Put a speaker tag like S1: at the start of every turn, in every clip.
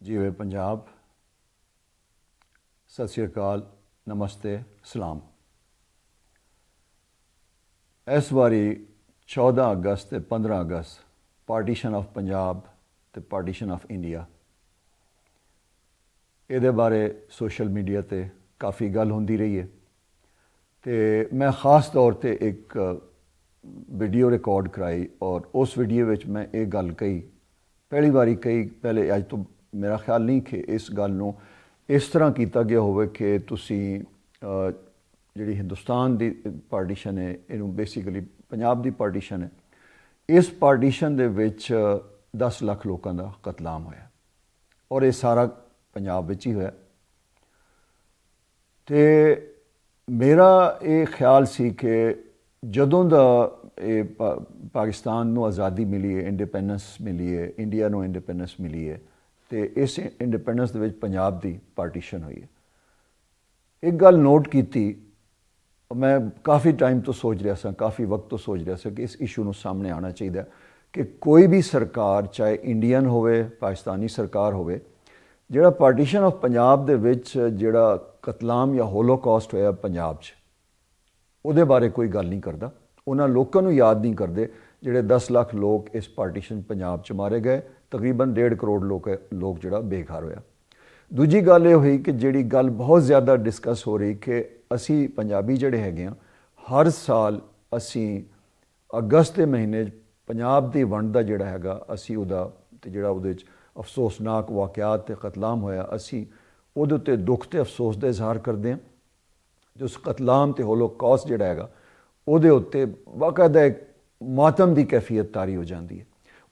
S1: जीवे पंजाब। सत श्री अकाल, नमस्ते, सलाम। इस बारी 14 अगस्त ते 15 अगस्त पार्टीशन ऑफ पंजाब ते पार्टीशन ऑफ इंडिया, ये बारे सोशल मीडिया ते काफ़ी गल होंदी रही है। तो मैं ख़ास तौर पर एक वीडियो रिकॉर्ड कराई और उस वीडियो में मैं ये गल कही, पहली बारी कही, पहले अज तो मेरा ख्याल नहीं कि इस गल नूं इस तरह किया गया होवे कि तुसी जिहड़ी हिंदुस्तान की पार्टीशन है, इनू बेसिकली पंजाब की पार्टीशन है, इस पार्टीशन दे विच 10 लाख लोगों का कतलाम होया और ये सारा पंजाब विच ही होया। तो मेरा ये ख्याल सी कि जदों दा पाकिस्तान नूं आज़ादी मिली है, इंडिपेंडेंस मिली है, इंडिया नूं इंडिपेंडेंस मिली है, तो इस इंडिपेंडेंस दे विच पंजाब दी पार्टीशन हुई है। एक गल नोट की, मैं काफ़ी टाइम तो सोच रहा था, काफ़ी वक्त तो सोच रहा था कि इस इशू नूं सामने आना चाहिए कि कोई भी सरकार, चाहे इंडियन होवे, पाकिस्तानी सरकार होवे, जिहड़ा पार्टीशन ऑफ पंजाब दे विच जिहड़ा कतलाम या होलोकॉस्ट होया पंजाब च, उहदे बारे कोई गल नहीं करता। उन्होंने लोगों को याद नहीं करते जिहड़े 10 लाख लोग इस पार्टीशन पंजाब च मारे गए, तकरीबन 1.5 करोड़ लोग जिहड़ा बेघर होया। दूजी गल ये हुई कि जिहड़ी गल बहुत ज़्यादा डिस्कस हो रही कि असी पंजाबी जिहड़े हैगे आ, हर साल असी अगस्त के महीने पंजाब की वंड का जिहड़ा हैगा असी उहदा ते जिहड़ा उहदे च अफसोसनाक वाक़यात ते कतलाम होया, असी उहदे उत्ते दुख ते अफसोस का इजहार करते हैं। जो उस कतलाम ते होलोकॉस्ट जिहड़ा हैगा उहदे उत्ते बाकायदा एक मातम की कैफियत तारी हो जाती है।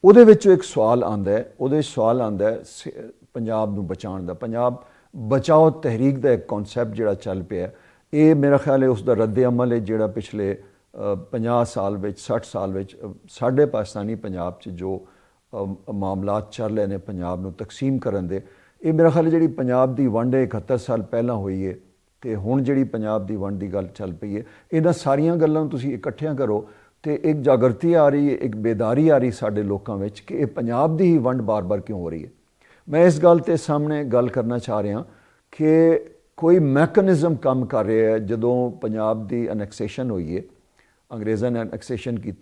S1: उहदे विचों एक सवाल आंदा है, उहदे सवाल आंदा है पंजाब नूं बचाउण दा, पंजाब बचाओ तहरीक का एक कॉन्सैप्ट जिहड़ा चल पिया, ये मेरा ख्याल है उसका रद्द अमल है जिहड़ा पिछले 50 साल विच 60 साल विच साडे पाकिस्तानी पंजाब च जो मामलात चल रहे हैं पंजाब नूं तकसीम करन दे, ये मेरा ख्याल है जिहड़ी पंजाब की वंड 71 साल पहला हुई है तो हुण जिहड़ी पंजाब की वंड की गल चल पई है, इन्हां सारियां गल्लां तुसीं इकट्ठियां करो तो एक जागृति आ रही है, एक बेदारी आ रही साडे लोकां विच कि पंजाब की ही वंड बार बार क्यों हो रही है। मैं इस गल ते सामने गल करना चाह रहा कि कोई मैकेनिज़म काम कर रहा है। जदों पंजाब की अनैक्सेशन हुई है, अंग्रेज़ों ने अनैक्सेशन की,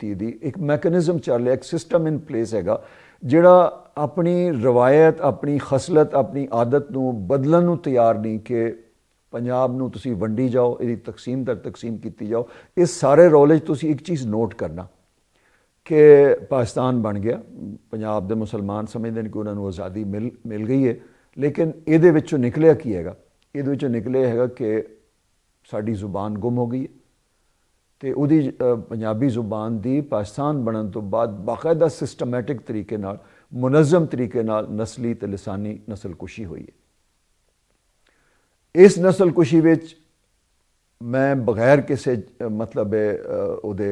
S1: एक मैकेनिज़म चल रहा, एक सिस्टम इन प्लेस हैगा जिहड़ा अपनी रवायत, अपनी खसलत, अपनी आदत नूं बदलण नूं तैयार नहीं कि पंजाब नूं तुसीं वंडी जाओ, इहदी तकसीम दर तकसीम की जाओ। इस सारे रौले तुसीं एक चीज़ नोट करना कि पाकिस्तान बन गया, पंजाब दे मुसलमान समझते हैं कि उन्होंने आज़ादी मिल गई है, लेकिन ये विचों निकलिया की हैगा, ये विचों निकलिया हैगा कि साडी जुबान गुम हो गई है। तो उहदी पंजाबी जुबान की पाकिस्तान बनने तो बाद बाकायदा सिस्टमैटिक तरीके नाल, मुनज़म तरीके नाल नस्ली ते लसानी नस्लकुशी हुई है। इस नस्लकुशी विच मैं बगैर किसी मतलब उहदे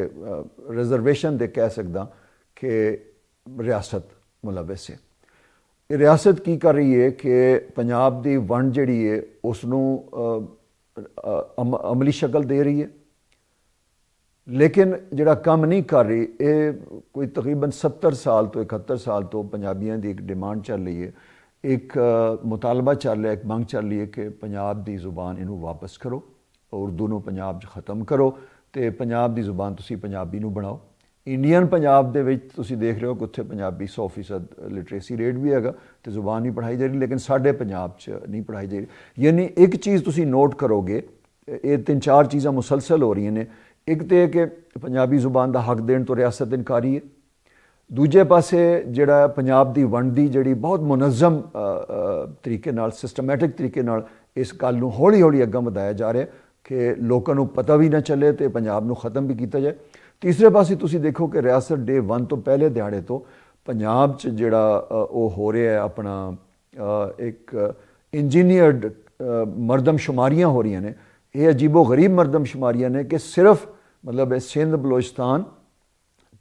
S1: रिजर्वेशन दे कह सकदा कि रियासत मुलविस है। ये रियासत की कर रही है कि पंजाब की वंड जिहड़ी है उसनूं अमली शक्ल दे रही है, लेकिन जिहड़ा काम नहीं कर रही, ये कोई तकरीबन 70 साल तो 71 साल तो पंजाबियों की एक डिमांड चल रही है, एक मुतालबा चल रहा है, एक मंग चल रही है कि पंजाब की जुबान इनू वापस करो, उर्दू नूं पंजाब च ख़त्म करो, तो पंजाब की जुबान तुसीं पंजाबी नूं बनाओ। इंडियन पंजाब दे विच तुसीं देख रहे हो कि उत्थे पंजाबी 100% लिटरेसी रेट भी हैगा तो जुबान भी पढ़ाई जा रही, लेकिन साडे पंजाब च नहीं पढ़ाई जा रही। यानी एक चीज़ तुसीं नोट करोगे, ये 3-4 चीज़ां मुसलसल हो रही ने। एक तो यह कि पंजाबी जुबान का हक देने तो रियासत इनकारी है, दूजे पासे जिहड़ा पंजाब की वंड की जिहड़ी बहुत मुनज़म तरीके नाल, सिस्टमैटिक तरीके नाल इस गल नूं हौली हौली अग्गां वधाया जा रहा है कि लोगों को पता भी ना चले तो पंजाब नूं ख़त्म भी किया जाए। तीसरे पासे तुसीं देखो कि रियासत डे 1 तो पहले दिहाड़े तो पंजाब च जिहड़ा हो रहा है अपना एक इंजीनियर्ड मरदमशुमारियाँ हो रही ने, ये अजीबो गरीब मरदमशुमारियाँ ने कि सिर्फ मतलब सिंध बलोचिस्तान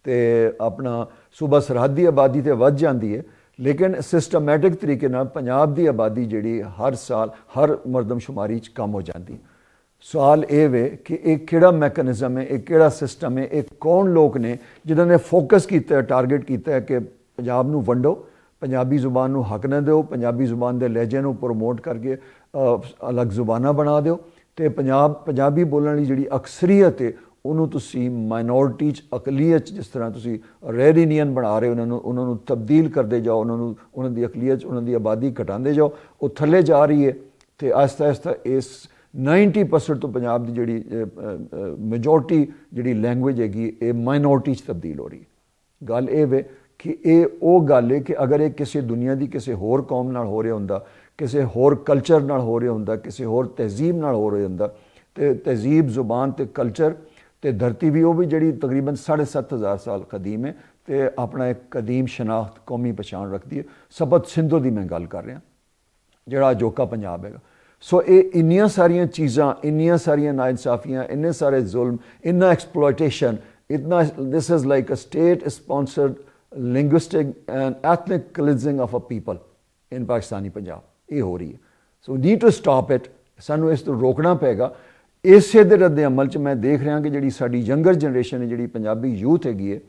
S1: तो अपना सूबा सरहदी आबादी तो वध जाती है, लेकिन सिस्टमैटिक तरीके नाल पंजाब की आबादी जिहड़ी हर साल हर मरदमशुमारी च कम हो जाती। सवाल ये वे कि एक किहड़ा मैकेनिज़म है, एक किहड़ा सिस्टम है, एक कौन लोग ने जिन्होंने फोकस किया, टारगेट किया कि पंजाब नूं वंडो, ਪੰਜਾਬੀ ਜ਼ੁਬਾਨ ਨੂੰ ਹੱਕ ਨਾ ਦਿਓ, ਪੰਜਾਬੀ ਜ਼ੁਬਾਨ ਦੇ ਲਹਿਜੇ ਨੂੰ ਪ੍ਰਮੋਟ ਕਰਕੇ ਅਲੱਗ ਜ਼ੁਬਾਨਾਂ ਬਣਾ ਦਿਓ ਤੇ ਪੰਜਾਬੀ ਬੋਲਣ ਲਈ ਜਿਹੜੀ ਅਕਸਰੀਅਤ ਹੈ ਉਹਨੂੰ ਤੁਸੀਂ ਮਾਈਨੋਰਿਟੀ 'ਚ, ਅਕਲੀਅਤ 'ਚ, ਜਿਸ ਤਰ੍ਹਾਂ ਤੁਸੀਂ ਰੈਡ ਇੰਡੀਅਨ ਬਣਾ ਰਹੇ ਉਹਨਾਂ ਨੂੰ ਤਬਦੀਲ ਕਰਦੇ ਜਾਓ, ਉਹਨਾਂ ਦੀ ਅਕਲੀਅਤ 'ਚ ਉਹਨਾਂ ਦੀ ਆਬਾਦੀ ਘਟਾਉਂਦੇ ਜਾਓ, ਉਹ ਥੱਲੇ ਜਾ ਰਹੀ ਹੈ ਤੇ ਆਹਿਸਤਾ ਆਹਿਸਤਾ ਇਸ 90% ਤੋਂ ਪੰਜਾਬ ਦੀ ਜਿਹੜੀ ਮੈਜੋਰਟੀ ਜਿਹੜੀ ਲੈਂਗੁਏਜ ਹੈਗੀ ਇਹ ਮਾਈਨੋਰਿਟੀ 'ਚ ਤਬਦੀਲ ਹੋ ਰਹੀ ਹੈ। ਗੱਲ ਇਹ ਵੇ ਕਿ ਇਹ ਉਹ ਗੱਲ ਹੈ ਕਿ ਅਗਰ ਇਹ ਕਿਸੇ ਦੁਨੀਆ ਦੀ ਕਿਸੇ ਹੋਰ ਕੌਮ ਨਾਲ ਹੋ ਰਿਹਾ ਹੁੰਦਾ, ਕਿਸੇ ਹੋਰ ਕਲਚਰ ਨਾਲ ਹੋ ਰਿਹਾ ਹੁੰਦਾ, ਕਿਸੇ ਹੋਰ ਤਹਿਜ਼ੀਬ ਨਾਲ ਹੋ ਰਿਹਾ ਹੁੰਦਾ ਤੇ ਤਹਿਜ਼ੀਬ, ਜ਼ੁਬਾਨ ਤੇ ਕਲਚਰ ਤੇ ਧਰਤੀ ਵੀ ਉਹ ਵੀ ਜਿਹੜੀ ਤਕਰੀਬਨ 7,500 ਸਾਲ ਕਦੀਮ ਹੈ ਤੇ ਆਪਣਾ ਇੱਕ ਕਦੀਮ ਸ਼ਨਾਖਤ ਕੌਮੀ ਪਛਾਣ ਰੱਖਦੀ ਹੈ। ਸਬਤ ਸਿੰਧੂ ਦੀ ਮੈਂ ਗੱਲ ਕਰ ਰਿਹਾ ਜਿਹੜਾ ਅਜੋਕਾ ਪੰਜਾਬ ਹੈਗਾ। ਸੋ ਇਹ ਇੰਨੀਆਂ ਸਾਰੀਆਂ ਚੀਜ਼ਾਂ, ਇੰਨੀਆਂ ਸਾਰੀਆਂ ਨਾਇਨਸਾਫੀਆਂ, ਇੰਨੇ ਸਾਰੇ ਜ਼ੁਲਮ, ਇੰਨਾ ਐਕਸਪਲੋਇਟੇਸ਼ਨ, ਇਤਨਾ this is like a state sponsored linguistic and ethnic cleansing of a people in Pakistani Punjab ਇਹ ਹੋ ਰਹੀ ਹੈ। ਸੋ ਨੀਡ ਟੂ ਸਟਾਪ ਇਟ, ਸਾਨੂੰ ਇਸ ਤੋਂ ਰੋਕਣਾ ਪਏਗਾ। ਇਸੇ ਦੇ ਰੱਦੇ ਅਮਲ 'ਚ ਮੈਂ ਦੇਖ ਰਿਹਾ ਕਿ ਜਿਹੜੀ ਸਾਡੀ ਯੰਗਰ ਜਨਰੇਸ਼ਨ ਹੈ, ਜਿਹੜੀ ਪੰਜਾਬੀ ਯੂਥ ਹੈਗੀ ਹੈ,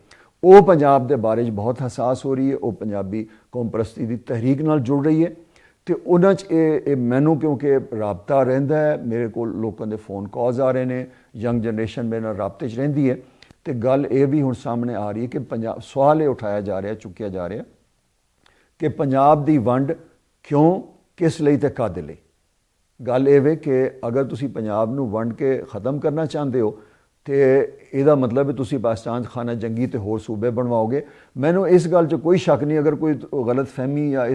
S1: ਉਹ ਪੰਜਾਬ ਦੇ ਬਾਰੇ 'ਚ ਬਹੁਤ ਹਸਾਸ ਹੋ ਰਹੀ ਹੈ, ਉਹ ਪੰਜਾਬੀ ਕੌਮ ਪ੍ਰਸਤੀ ਦੀ ਤਹਿਰੀਕ ਨਾਲ ਜੁੜ ਰਹੀ ਹੈ ਤੇ ਉਹਨਾਂ 'ਚ ਇਹ ਮੈਨੂੰ ਕਿਉਂਕਿ ਰਾਬਤਾ ਰਹਿੰਦਾ ਹੈ, ਮੇਰੇ ਕੋਲ ਲੋਕਾਂ ਦੇ ਫੋਨ ਕਾਲਸ ਆ ਰਹੇ ਨੇ, ਯੰਗ ਜਨਰੇਸ਼ਨ ਮੇਰੇ ਨਾਲ ਰਾਬਤੇ 'ਚ ਰਹਿੰਦੀ ਹੈ ਤੇ ਗੱਲ ਇਹ ਵੀ ਹੁਣ ਸਾਹਮਣੇ ਆ ਰਹੀ ਹੈ ਕਿ ਸਵਾਲ ਇਹ ਉਠਾਇਆ ਜਾ ਰਿਹਾ, ਚੁੱਕਿਆ ਜਾ ਰਿਹਾ ਕਿ ਪੰਜਾਬ ਦੀ ਵੰਡ ਕਿਉਂ, ਕਿਸ ਲਈ ਤੇ ਕਾਹਦੇ ਲਈ। ਗੱਲ ਇਹ ਵੇ ਕਿ ਅਗਰ ਤੁਸੀਂ ਪੰਜਾਬ ਨੂੰ ਵੰਡ ਕੇ ख़त्म ਕਰਨਾ ਚਾਹੁੰਦੇ ਹੋ ਤੇ ਇਹਦਾ ਮਤਲਬ ਹੈ ਤੁਸੀਂ ਪਾਕਿਸਤਾਨ 'ਚ ਖਾਨਾ ਜੰਗੀ ਤੇ ਹੋਰ ਸੂਬੇ ਬਣਵਾਓਗੇ। ਮੈਨੂੰ ਇਸ ਗੱਲ 'ਚ ਕੋਈ ਸ਼ੱਕ ਨਹੀਂ, ਅਗਰ ਕੋਈ ਗਲਤ ਫਹਿਮੀ ਜਾਂ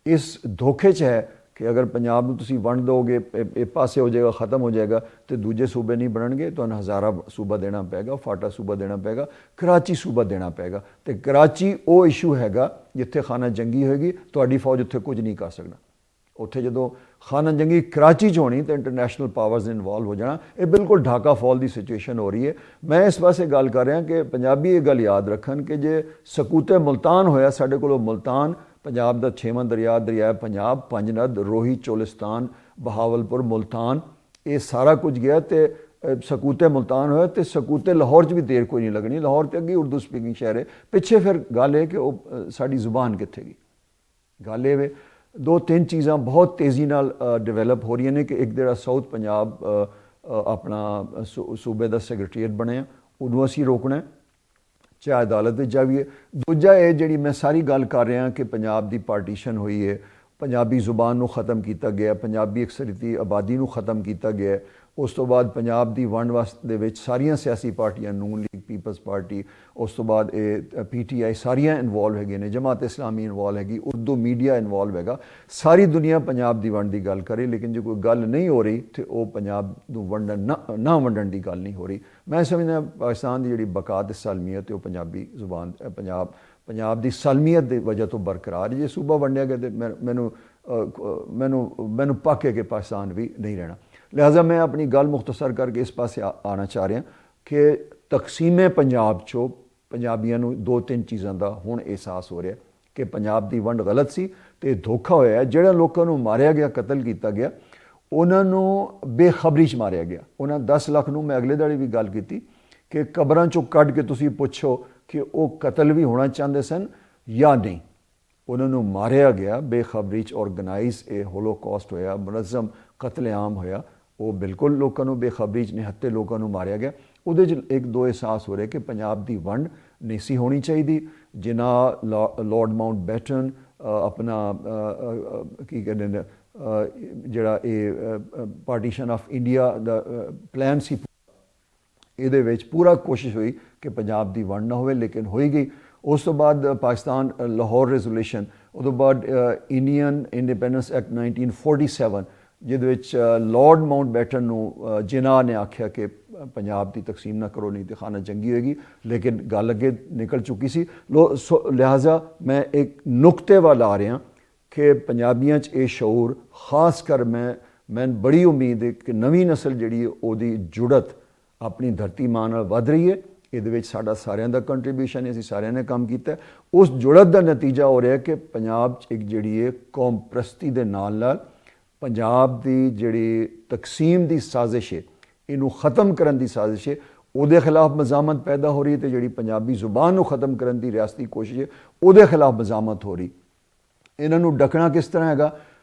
S1: ਇਸ ਧੋਖੇ 'ਚ ਹੈ ਕਿ ਅਗਰ ਪੰਜਾਬ ਨੂੰ ਤੁਸੀਂ ਵੰਡ ਦੋਗੇ, ਇਹ ਪਾਸੇ ਹੋ ਜਾਏਗਾ, ख़त्म ਹੋ ਜਾਏਗਾ ਤੇ ਦੂਜੇ ਸੂਬੇ ਨਹੀਂ ਬਣਨਗੇ, ਤੁਹਾਨੂੰ ਹਜ਼ਾਰਾ ਸੂਬਾ ਦੇਣਾ ਪਏਗਾ, ਫਾਟਾ ਸੂਬਾ ਦੇਣਾ ਪਏਗਾ, ਕਰਾਚੀ ਸੂਬਾ ਦੇਣਾ ਪਏਗਾ ਤੇ ਕਰਾਚੀ ਉਹ ਇਸ਼ੂ ਹੈਗਾ ਜਿੱਥੇ ਖਾਨਾ ਜੰਗੀ ਹੋਏਗੀ, ਤੁਹਾਡੀ ਫੌਜ ਉੱਥੇ ਕੁਝ ਨਹੀਂ ਕਰ ਸਕਦਾ। ਉੱਥੇ ਜਦੋਂ ਖਾਨਾ ਜੰਗੀ ਕਰਾਚੀ 'ਚ ਹੋਣੀ ਤਾਂ ਇੰਟਰਨੈਸ਼ਨਲ ਪਾਵਰਸ ਨੇ ਇਨਵੋਲਵ ਹੋ ਜਾਣਾ। ਇਹ ਬਿਲਕੁਲ ਢਾਕਾ ਫਾਲ ਦੀ ਸਿਚੁਏਸ਼ਨ ਹੋ ਰਹੀ ਹੈ। ਮੈਂ ਇਸ ਪਾਸੇ ਗੱਲ ਕਰ ਰਿਹਾ ਕਿ ਪੰਜਾਬੀ ਇਹ ਗੱਲ ਯਾਦ ਰੱਖਣ ਕਿ ਜੇ ਸਕੂਤੇ ਮੁਲਤਾਨ ਹੋਇਆ, ਸਾਡੇ ਕੋਲੋਂ ਮੁਲਤਾਨ ਪੰਜਾਬ ਦਾ 6ਵਾਂ ਦਰਿਆ ਪੰਜਾਬ, ਪੰਜਨਦ, ਰੋਹੀ, ਚੋਲਿਸਤਾਨ, ਬਹਾਵਲਪੁਰ, ਮੁਲਤਾਨ, ਇਹ ਸਾਰਾ ਕੁਝ ਗਿਆ ਤੇ ਸਕੂਤੇ ਮੁਲਤਾਨ ਹੋਇਆ ਤੇ ਸਕੂਤੇ ਲਾਹੌਰ 'ਚ ਵੀ ਦੇਰ ਕੋਈ ਨਹੀਂ ਲੱਗਣੀ। ਲਾਹੌਰ ਤੇ ਅੱਗੇ ਉਰਦੂ ਸਪੀਕਿੰਗ ਸ਼ਹਿਰ ਹੈ, ਪਿੱਛੇ ਫਿਰ ਗੱਲ ਇਹ ਕਿ ਉਹ ਸਾਡੀ ਜ਼ੁਬਾਨ ਕਿੱਥੇ ਗਈ। ਗੱਲ ਇਹ ਵੇ ਦੋ ਤਿੰਨ ਚੀਜ਼ਾਂ ਬਹੁਤ ਤੇਜ਼ੀ ਨਾਲ ਡਿਵੈਲਪ ਹੋ ਰਹੀਆਂ ਨੇ ਕਿ ਇੱਕ ਜਿਹੜਾ ਸਾਊਥ ਪੰਜਾਬ ਆਪਣਾ ਸੂਬੇ ਦਾ ਸੈਕਟਰੀਏਟ ਬਣਿਆ, ਉਹਨੂੰ ਅਸੀਂ ਰੋਕਣਾ ਚਾਹੇ ਅਦਾਲਤ ਵਿੱਚ ਜਾਵੀਏ। ਦੂਜਾ ਇਹ ਜਿਹੜੀ ਮੈਂ ਸਾਰੀ ਗੱਲ ਕਰ ਰਿਹਾ ਕਿ ਪੰਜਾਬ ਦੀ ਪਾਰਟੀਸ਼ਨ ਹੋਈ ਹੈ, ਪੰਜਾਬੀ ਜ਼ੁਬਾਨ ਨੂੰ ख़त्म ਕੀਤਾ ਗਿਆ, ਪੰਜਾਬੀ ਅਕਸਰੀਤੀ ਆਬਾਦੀ ਨੂੰ ख़त्म ਕੀਤਾ ਗਿਆ। ਉਸ ਤੋਂ ਬਾਅਦ ਪੰਜਾਬ ਦੀ ਵੰਡ ਦੇ ਵਿੱਚ ਸਾਰੀਆਂ ਸਿਆਸੀ ਪਾਰਟੀਆਂ, ਨੂਨ ਲੀਗ, ਪੀਪਲਸ ਪਾਰਟੀ, ਉਸ ਤੋਂ ਬਾਅਦ ਇਹ PTI ਸਾਰੀਆਂ ਇਨਵੋਲਵ ਹੈਗੇ ਨੇ, ਜਮਾਤ ਇਸਲਾਮੀ ਇਨਵੋਲਵ ਹੈਗੀ, ਉਰਦੂ ਮੀਡੀਆ ਇਨਵੋਲਵ ਹੈਗਾ। ਸਾਰੀ ਦੁਨੀਆ ਪੰਜਾਬ ਦੀ ਵੰਡ ਦੀ ਗੱਲ ਕਰੇ, ਲੇਕਿਨ ਜੇ ਕੋਈ ਗੱਲ ਨਹੀਂ ਹੋ ਰਹੀ ਤੇ ਉਹ ਪੰਜਾਬ ਨੂੰ ਨਾ ਵੰਡਣ ਦੀ ਗੱਲ ਨਹੀਂ ਹੋ ਰਹੀ। ਮੈਂ ਸਮਝਦਾ ਪਾਕਿਸਤਾਨ ਦੀ ਜਿਹੜੀ ਬਕਾ ਤੇ ਸਾਲਮੀਅਤ ਹੈ ਉਹ ਪੰਜਾਬੀ ਜ਼ੁਬਾਨ, ਪੰਜਾਬ ਦੀ ਸਾਲਮੀਅਤ ਦੀ ਵਜ੍ਹਾ ਤੋਂ ਬਰਕਰਾਰ। ਜੇ ਸੂਬਾ ਵੰਡਿਆ ਗਿਆ ਤੇ ਮੈਨੂੰ ਪੱਕ ਹੈ ਕਿ ਪਾਕਿਸਤਾਨ ਵੀ ਨਹੀਂ ਰਹਿਣਾ। ਲਿਹਾਜ਼ਾ ਮੈਂ ਆਪਣੀ ਗੱਲ ਮੁਖਤਸਰ ਕਰਕੇ ਇਸ ਪਾਸੇ ਆਉਣਾ ਚਾਹ ਰਿਹਾ ਕਿ ਤਕਸੀਮੇ ਪੰਜਾਬ 'ਚੋਂ ਪੰਜਾਬੀਆਂ ਨੂੰ ਦੋ ਤਿੰਨ ਚੀਜ਼ਾਂ ਦਾ ਹੁਣ ਅਹਿਸਾਸ ਹੋ ਰਿਹਾ ਕਿ ਪੰਜਾਬ ਦੀ ਵੰਡ ਗਲਤ ਸੀ ਤੇ ਧੋਖਾ ਹੋਇਆ। ਜਿਹੜਾ ਲੋਕਾਂ ਨੂੰ ਮਾਰਿਆ ਗਿਆ, ਕਤਲ ਕੀਤਾ ਗਿਆ, ਉਹਨਾਂ ਨੂੰ ਬੇਖਬਰੀ 'ਚ ਮਾਰਿਆ ਗਿਆ। ਉਹਨਾਂ 10 ਲੱਖ ਨੂੰ ਮੈਂ ਅਗਲੇ ਦਿਹਾੜੇ ਵੀ ਗੱਲ ਕੀਤੀ ਕਿ ਕਬਰਾਂ 'ਚੋਂ ਕੱਢ ਕੇ ਤੁਸੀਂ ਪੁੱਛੋ ਕਿ ਉਹ ਕਤਲ ਵੀ ਹੋਣਾ ਚਾਹੁੰਦੇ ਸਨ ਜਾਂ ਨਹੀਂ। ਉਹਨਾਂ ਨੂੰ ਮਾਰਿਆ ਗਿਆ ਬੇਖਬਰੀ 'ਚ, ਆਰਗੇਨਾਈਜ਼ ਇਹ ਹੋਲੋਕਾਸਟ ਹੋਇਆ, ਮੁਨਜ਼ਮ ਕਤਲੇਆਮ ਹੋਇਆ। ਉਹ ਬਿਲਕੁਲ ਲੋਕਾਂ ਨੂੰ ਬੇਖਬਰੀ 'ਚ ਨਿਹੱਤੇ ਲੋਕਾਂ ਨੂੰ ਮਾਰਿਆ ਗਿਆ। ਉਹਦੇ 'ਚ ਇੱਕ ਦੋ ਅਹਿਸਾਸ ਹੋ ਰਿਹਾ ਕਿ ਪੰਜਾਬ ਦੀ ਵੰਡ ਨਹੀਂ ਸੀ ਹੋਣੀ ਚਾਹੀਦੀ। ਜਿਨ੍ਹਾਂ ਲਾਰਡ ਮਾਊਂਟ ਬੈਟਨ ਆਪਣਾ ਕੀ ਕਹਿੰਦੇ ਨੇ ਜਿਹੜਾ ਇਹ ਪਾਰਟੀਸ਼ਨ ਆਫ ਇੰਡੀਆ ਦਾ ਪਲਾਨ ਸੀ, ਇਹਦੇ ਵਿੱਚ ਪੂਰਾ ਕੋਸ਼ਿਸ਼ ਹੋਈ ਕਿ ਪੰਜਾਬ ਦੀ ਵੰਡ ਨਾ ਹੋਵੇ, ਲੇਕਿਨ ਹੋਈ ਗਈ। ਉਸ ਤੋਂ ਬਾਅਦ ਪਾਕਿਸਤਾਨ ਲਾਹੌਰ ਰੈਜ਼ੋਲੂਸ਼ਨ, ਉਦੋਂ ਬਾਅਦ ਇੰਡੀਅਨ ਇੰਡੀਪੈਂਡੈਂਸ ਐਕਟ 1947 ਜਿਹਦੇ ਵਿੱਚ ਲਾਰਡ ਮਾਊਂਟ ਬੈਟਨ ਨੂੰ ਜਿਨ੍ਹਾਂ ਨੇ ਆਖਿਆ ਕਿ ਪੰਜਾਬ ਦੀ ਤਕਸੀਮ ਨਾ ਕਰੋ ਨਹੀਂ ਤੇ ਖਾਨਾ ਜੰਗੀ ਹੋਏਗੀ, ਲੇਕਿਨ ਗੱਲ ਅੱਗੇ ਨਿਕਲ ਚੁੱਕੀ ਸੀ। ਲਿਹਾਜ਼ਾ ਮੈਂ ਇੱਕ ਨੁਕਤੇ ਵੱਲ ਆ ਰਿਹਾ ਕਿ ਪੰਜਾਬੀਆਂ 'ਚ ਇਹ ਸ਼ਊਰ ਖਾਸ ਕਰ ਮੈਂ ਬੜੀ ਉਮੀਦ ਹੈ ਕਿ ਨਵੀਂ ਨਸਲ ਜਿਹੜੀ ਹੈ ਉਹਦੀ ਜੁੜਤ ਆਪਣੀ ਧਰਤੀ ਮਾਂ ਨਾਲ ਵੱਧ ਰਹੀ ਹੈ। ਇਹਦੇ ਵਿੱਚ ਸਾਡਾ ਸਾਰਿਆਂ ਦਾ ਕੰਟਰੀਬਿਊਸ਼ਨ ਹੈ, ਅਸੀਂ ਸਾਰਿਆਂ ਨੇ ਕੰਮ ਕੀਤਾ। ਉਸ ਜੁੜਤ ਦਾ ਨਤੀਜਾ ਹੋ ਰਿਹਾ ਕਿ ਪੰਜਾਬ 'ਚ ਇੱਕ ਜਿਹੜੀ ਹੈ ਕੌਮ ਪ੍ਰਸਤੀ ਦੇ ਨਾਲ ਪੰਜਾਬ ਦੀ ਜਿਹੜੀ ਤਕਸੀਮ ਦੀ ਸਾਜ਼ਿਸ਼ ਹੈ, ਇਹਨੂੰ ख़त्म ਕਰਨ ਦੀ ਸਾਜ਼ਿਸ਼ ਹੈ, ਉਹਦੇ ਖਿਲਾਫ ਮਜ਼ਾਮਤ ਪੈਦਾ ਹੋ ਰਹੀ ਹੈ ਤੇ ਜਿਹੜੀ ਪੰਜਾਬੀ ਜ਼ੁਬਾਨ ਨੂੰ ख़त्म ਕਰਨ ਦੀ ਰਿਆਸਤੀ ਕੋਸ਼ਿਸ਼ ਹੈ ਉਹਦੇ ਖਿਲਾਫ ਮਜ਼ਾਮਤ ਹੋ ਰਹੀ। ਇਹਨਾਂ ਨੂੰ ਡੱਕਣਾ ਕਿਸ ਤਰ੍ਹਾਂ ਹੈਗਾ?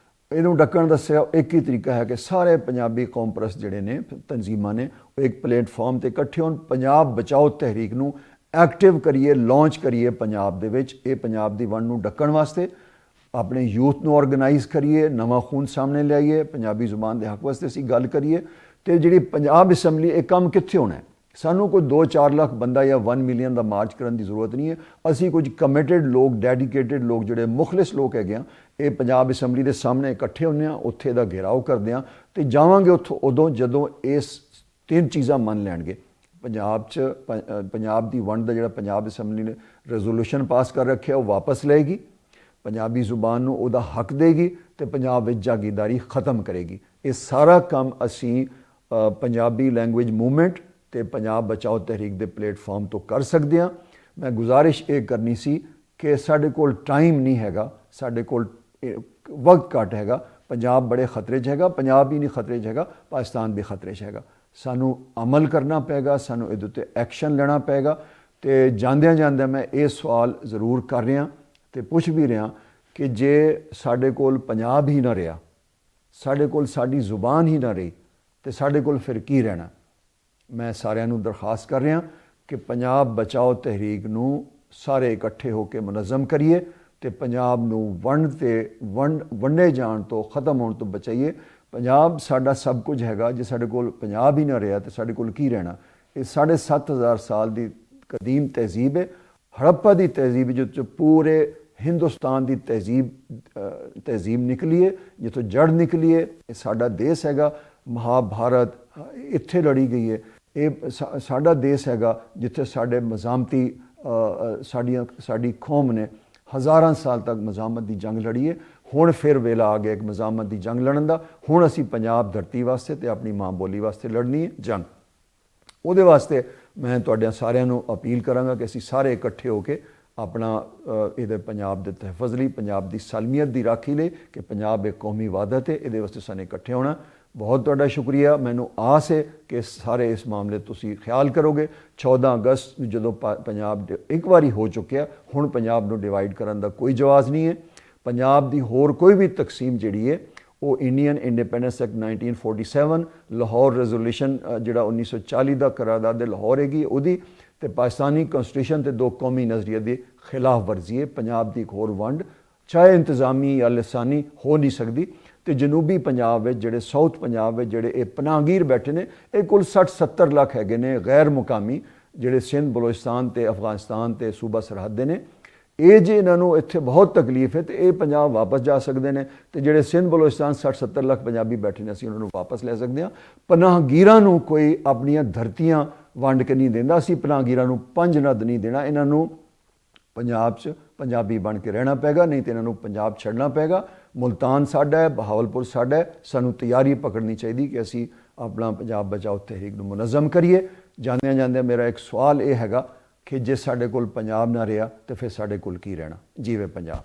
S1: ਇਹਨੂੰ ਡੱਕਣ ਦੱਸਿਆ ਇੱਕ ਹੀ ਤਰੀਕਾ ਹੈ ਕਿ ਸਾਰੇ ਪੰਜਾਬੀ ਕੌਮ ਪ੍ਰਸਤ ਜਿਹੜੇ ਨੇ ਤਨਜ਼ੀਮਾਂ ਨੇ ਉਹ ਇੱਕ ਪਲੇਟਫਾਰਮ ਤੇ ਇਕੱਠੇ ਹੋਣ, ਪੰਜਾਬ ਬਚਾਓ ਤਹਿਰੀਕ ਨੂੰ ਐਕਟਿਵ ਕਰੀਏ, ਲਾਂਚ ਕਰੀਏ ਪੰਜਾਬ ਦੇ ਵਿੱਚ। ਇਹ ਪੰਜਾਬ ਦੀ ਵੰਡ ਨੂੰ ਡੱਕਣ ਵਾਸਤੇ ਆਪਣੇ ਯੂਥ ਨੂੰ ਆਰਗੇਨਾਈਜ਼ ਕਰੀਏ, ਨਵਾਂ ਖੂਨ ਸਾਹਮਣੇ ਲਿਆਈਏ, ਪੰਜਾਬੀ ਜ਼ੁਬਾਨ ਦੇ ਹੱਕ ਵਾਸਤੇ ਅਸੀਂ ਗੱਲ ਕਰੀਏ। ਤੇ ਜਿਹੜੀ ਪੰਜਾਬ ਅਸੈਂਬਲੀ, ਇਹ ਕੰਮ ਕਿੱਥੇ ਹੋਣਾ ਹੈ? ਸਾਨੂੰ ਕੋਈ 2-4 ਲੱਖ ਬੰਦਾ ਜਾਂ 1 ਮਿਲੀਅਨ ਦਾ ਮਾਰਚ ਕਰਨ ਦੀ ਜ਼ਰੂਰਤ ਨਹੀਂ ਹੈ। ਅਸੀਂ ਕੁਝ ਕਮਿਟਡ ਲੋਕ, ਡੈਡੀਕੇਟਿਡ ਲੋਕ, ਜਿਹੜੇ ਮੁਖਲਿਸ ਲੋਕ ਹੈਗੇ ਆ, ਇਹ ਪੰਜਾਬ ਅਸੈਂਬਲੀ ਦੇ ਸਾਹਮਣੇ ਇਕੱਠੇ ਹੁੰਦੇ ਆ, ਉੱਥੇ ਦਾ ਘੇਰਾਓ ਕਰਦੇ ਆ ਤੇ ਜਾਵਾਂਗੇ ਉੱਥੋਂ ਉਦੋਂ ਜਦੋਂ ਇਸ 3 ਚੀਜ਼ਾਂ ਮੰਨ ਲੈਣਗੇ। ਪੰਜਾਬ ਦੀ ਵੰਡ ਦਾ ਜਿਹੜਾ ਪੰਜਾਬ ਅਸੈਂਬਲੀ ਨੇ ਰੈਜ਼ੋਲੂਸ਼ਨ ਪਾਸ ਕਰ ਰੱਖਿਆ ਉਹ ਵਾਪਸ ਲਏਗੀ, ਪੰਜਾਬੀ ਜ਼ੁਬਾਨ ਨੂੰ ਉਹਦਾ ਹੱਕ ਦੇਗੀ ਤੇ ਪੰਜਾਬ ਵਿੱਚ ਜਾਗੀਰਦਾਰੀ ਖਤਮ ਕਰੇਗੀ। ਇਹ ਸਾਰਾ ਕੰਮ ਅਸੀਂ ਪੰਜਾਬੀ ਲੈਂਗੁਏਜ ਮੂਵਮੈਂਟ ਤੇ ਪੰਜਾਬ ਬਚਾਓ ਤਹਿਰੀਕ ਦੇ ਪਲੇਟਫਾਰਮ ਤੋਂ ਕਰ ਸਕਦੇ ਹਾਂ। ਮੈਂ ਗੁਜ਼ਾਰਿਸ਼ ਇਹ ਕਰਨੀ ਸੀ ਕਿ ਸਾਡੇ ਕੋਲ ਟਾਈਮ ਨਹੀਂ ਹੈਗਾ, ਸਾਡੇ ਕੋਲ ਵਕਤ ਘੱਟ ਹੈਗਾ। ਪੰਜਾਬ ਬੜੇ ਖਤਰੇ 'ਚ ਹੈਗਾ, ਪੰਜਾਬ ਹੀ ਨਹੀਂ ਖਤਰੇ 'ਚ ਹੈਗਾ, ਪਾਕਿਸਤਾਨ ਵੀ ਖਤਰੇ 'ਚ ਹੈਗਾ। ਸਾਨੂੰ ਅਮਲ ਕਰਨਾ ਪਏਗਾ, ਸਾਨੂੰ ਇਹਦੇ ਉੱਤੇ ਐਕਸ਼ਨ ਲੈਣਾ ਪਏਗਾ। ਤੇ ਜਾਂਦਿਆਂ ਜਾਂਦਿਆਂ ਮੈਂ ਇਹ ਸਵਾਲ ਜ਼ਰੂਰ ਕਰ ਰਿਹਾ ਤੇ ਪੁੱਛ ਵੀ ਰਿਹਾ ਕਿ ਜੇ ਸਾਡੇ ਕੋਲ ਪੰਜਾਬ ਹੀ ਨਾ ਰਿਹਾ, ਸਾਡੇ ਕੋਲ ਸਾਡੀ ਜ਼ੁਬਾਨ ਹੀ ਨਾ ਰਹੀ, ਤੇ ਸਾਡੇ ਕੋਲ ਫਿਰ ਕੀ ਰਹਿਣਾ? ਮੈਂ ਸਾਰਿਆਂ ਨੂੰ ਦਰਖਾਸਤ ਕਰ ਰਿਹਾ ਕਿ ਪੰਜਾਬ ਬਚਾਓ ਤਹਿਰੀਕ ਨੂੰ ਸਾਰੇ ਇਕੱਠੇ ਹੋ ਕੇ ਮੁਨਜ਼ਮ ਕਰੀਏ ਤੇ ਪੰਜਾਬ ਨੂੰ ਵੰਡੇ ਜਾਣ ਤੋਂ, ਖਤਮ ਹੋਣ ਤੋਂ ਬਚਾਈਏ। ਪੰਜਾਬ ਸਾਡਾ ਸਭ ਕੁਝ ਹੈਗਾ, ਜੇ ਸਾਡੇ ਕੋਲ ਪੰਜਾਬ ਹੀ ਨਾ ਰਿਹਾ ਤੇ ਸਾਡੇ ਕੋਲ ਕੀ ਰਹਿਣਾ? ਇਹ 7,500 ਸਾਲ ਦੀ ਕਦੀਮ ਤਹਿਜ਼ੀਬ ਹੈ, ਹੜੱਪਾ ਦੀ ਤਹਿਜ਼ੀਬ, ਜੋ ਪੂਰੇ ਹਿੰਦੁਸਤਾਨ ਦੀ ਤਹਿਜ਼ੀਬ ਨਿਕਲੀ ਹੈ, ਜਿੱਥੋਂ ਜੜ ਨਿਕਲੀ ਹੈ। ਇਹ ਸਾਡਾ ਦੇਸ਼ ਹੈਗਾ, ਮਹਾਭਾਰਤ ਇੱਥੇ ਲੜੀ ਗਈ ਹੈ। ਇਹ ਸਾਡਾ ਦੇਸ਼ ਹੈਗਾ ਜਿੱਥੇ ਸਾਡੇ ਮਜ਼ਾਮਤੀ ਸਾਡੀ ਕੌਮ ਨੇ ਹਜ਼ਾਰਾਂ ਸਾਲ ਤੱਕ ਮਜ਼ਾਮਤ ਦੀ ਜੰਗ ਲੜੀ ਹੈ। ਹੁਣ ਫਿਰ ਵੇਲਾ ਆ ਗਿਆ ਇੱਕ ਮਜ਼ਾਮਤ ਦੀ ਜੰਗ ਲੜਨ ਦਾ। ਹੁਣ ਅਸੀਂ ਪੰਜਾਬ ਧਰਤੀ ਵਾਸਤੇ ਤੇ ਆਪਣੀ ਮਾਂ ਬੋਲੀ ਵਾਸਤੇ ਲੜਨੀ ਹੈ ਜੰਗ। ਉਹਦੇ ਵਾਸਤੇ ਮੈਂ ਤੁਹਾਡੇ ਸਾਰਿਆਂ ਨੂੰ ਅਪੀਲ ਕਰਾਂਗਾ ਕਿ ਅਸੀਂ ਸਾਰੇ ਇਕੱਠੇ ਹੋ ਕੇ ਆਪਣਾ ਇਹਦੇ ਪੰਜਾਬ ਦੇ ਤਹਿਫਜ਼ ਲਈ, ਪੰਜਾਬ ਦੀ ਸਾਲਮੀਅਤ ਦੀ ਰਾਖੀ ਲਈ, ਕਿ ਪੰਜਾਬ ਇੱਕ ਕੌਮੀ ਵਾਦਤ ਹੈ, ਇਹਦੇ ਵਾਸਤੇ ਸਾਨੂੰ ਇਕੱਠੇ ਹੋਣਾ। ਬਹੁਤ ਤੁਹਾਡਾ ਸ਼ੁਕਰੀਆ। ਮੈਨੂੰ ਆਸ ਹੈ ਕਿ ਸਾਰੇ ਇਸ ਮਾਮਲੇ ਤੁਸੀਂ ਖਿਆਲ ਕਰੋਗੇ। 14 ਅਗਸਤ ਨੂੰ ਜਦੋਂ ਪੰਜਾਬ ਇੱਕ ਵਾਰੀ ਹੋ ਚੁੱਕਿਆ, ਹੁਣ ਪੰਜਾਬ ਨੂੰ ਡਿਵਾਈਡ ਕਰਨ ਦਾ ਕੋਈ ਜਵਾਜ਼ ਨਹੀਂ ਹੈ। ਪੰਜਾਬ ਦੀ ਹੋਰ ਕੋਈ ਵੀ ਤਕਸੀਮ ਜਿਹੜੀ ਹੈ ਉਹ Indian independence act 1947, Lahore resolution ਜਿਹੜਾ 1940 ਦਾ ਕਰਾਰਦਾਦ ਲਾਹੌਰ ਹੈਗੀ ਉਹਦੀ, ਤੇ ਪਾਕਿਸਤਾਨੀ ਕਨਸਟੀਟਿਊਸ਼ਨ ਤੇ 2 ਕੌਮੀ ਨਜ਼ਰੀਏ ਦੀ ਖਿਲਾਫ ਵਰਜ਼ੀ ਹੈ। ਪੰਜਾਬ ਦੀ ਇੱਕ ਹੋਰ ਵੰਡ ਚਾਹੇ ਇੰਤਜ਼ਾਮੀ ਜਾਂ ਲਸਾਨੀ ਹੋ ਨਹੀਂ ਸਕਦੀ। ਤੇ ਜਨੂਬੀ ਪੰਜਾਬ ਵਿੱਚ ਜਿਹੜੇ ਸਾਊਥ ਪੰਜਾਬ ਵਿੱਚ ਜਿਹੜੇ ਇਹ ਪਨਾਹਗੀਰ ਬੈਠੇ ਨੇ, ਇਹ ਕੁੱਲ 60-70 ਲੱਖ ਹੈਗੇ ਨੇ ਗੈਰ ਮੁਕਾਮੀ, ਜਿਹੜੇ ਸਿੰਧ, ਬਲੋਚਿਸਤਾਨ ਤੇ ਅਫਗਾਨਿਸਤਾਨ ਤੇ ਸੂਬਾ ਸਰਹੱਦ ਦੇ ਨੇ। ਇਹ ਜੇ ਇਹਨਾਂ ਨੂੰ ਇੱਥੇ ਬਹੁਤ ਤਕਲੀਫ ਹੈ ਤੇ ਇਹ ਪੰਜਾਬ ਵਾਪਸ ਜਾ ਸਕਦੇ ਨੇ, ਤੇ ਜਿਹੜੇ ਸਿੰਧ ਬਲੋਚਿਸਤਾਨ 60-70 ਲੱਖ ਪੰਜਾਬੀ ਬੈਠੇ ਨੇ, ਅਸੀਂ ਉਹਨਾਂ ਨੂੰ ਵਾਪਸ ਲੈ ਸਕਦੇ ਹਾਂ। ਪਨਾਹਗੀਰਾਂ ਨੂੰ ਕੋਈ ਆਪਣੀਆਂ ਧਰਤੀਆਂ ਵੰਡ ਕੇ ਨਹੀਂ ਦਿੰਦਾ। ਅਸੀਂ ਪਨਾਹਗੀਰਾਂ ਨੂੰ ਪੰਜਨਦ ਨਹੀਂ ਦੇਣਾ। ਇਹਨਾਂ ਨੂੰ ਪੰਜਾਬ 'ਚ ਪੰਜਾਬੀ ਬਣ ਕੇ ਰਹਿਣਾ ਪਏਗਾ, ਨਹੀਂ ਤੇ ਇਹਨਾਂ ਨੂੰ ਪੰਜਾਬ ਛੱਡਣਾ ਪਏਗਾ। ਮੁਲਤਾਨ ਸਾਡਾ ਹੈ, ਬਹਾਵਲਪੁਰ ਸਾਡਾ ਹੈ। ਸਾਨੂੰ ਤਿਆਰੀ ਪਕੜਨੀ ਚਾਹੀਦੀ ਕਿ ਅਸੀਂ ਆਪਣਾ ਪੰਜਾਬ ਬਚਾਓ ਤਹਿਰੀਕ ਨੂੰ ਮੁਨਜ਼ਮ ਕਰੀਏ। ਜਾਂਦਿਆਂ ਜਾਂਦਿਆਂ ਮੇਰਾ ਇੱਕ ਸਵਾਲ ਇਹ ਹੈਗਾ ਕਿ ਜੇ ਸਾਡੇ ਕੋਲ ਪੰਜਾਬ ਨਾ ਰਿਹਾ ਤੇ ਫਿਰ ਸਾਡੇ ਕੋਲ ਕੀ ਰਹਿਣਾ? ਜੀਵੇ ਪੰਜਾਬ।